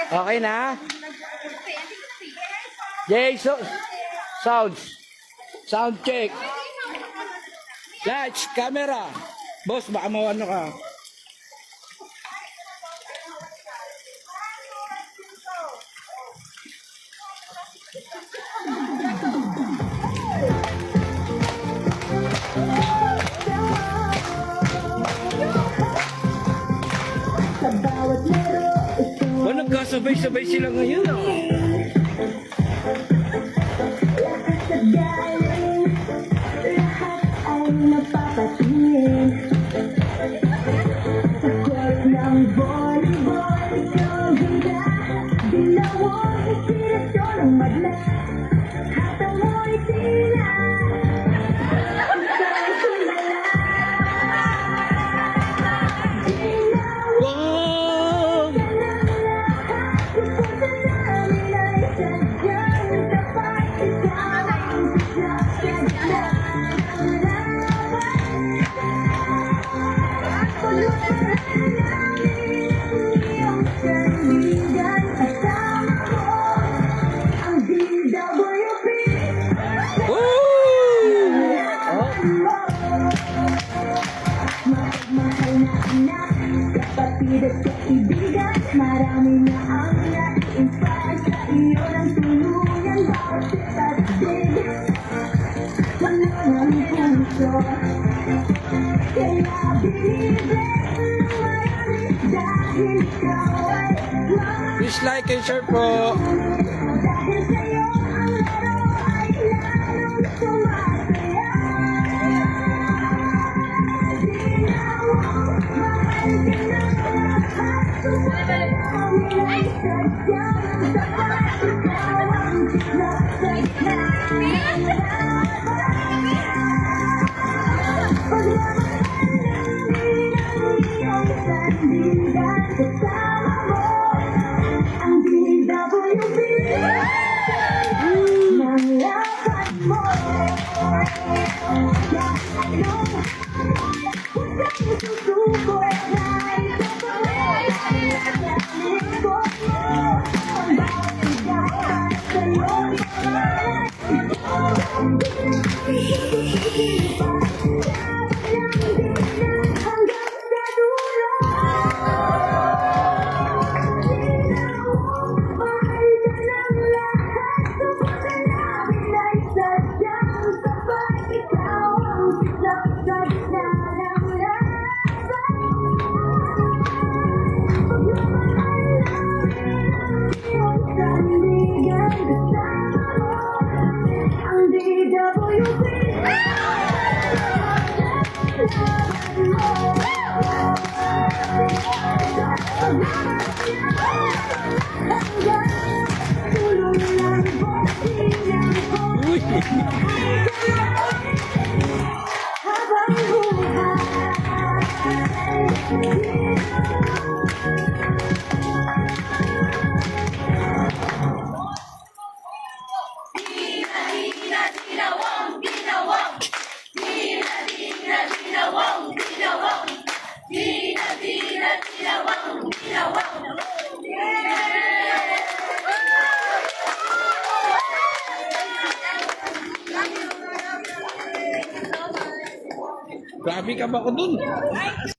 Okay na? Jay, sounds. Sound check. Lights, camera. Boss, baka ano ka. Ba, nagkasabay-sabay sila ngayon, ah. Kapatid at kaibigan, marami na ang nai-inspire sa iyo ng tuluyan. Bawat sitatig, wala ng puso. Kaya binibless ng marami dahil ikaw ay Please like and share po. dahil sa'yo ang laro ay lalong sumasaya. Grabe ka ba ko dun?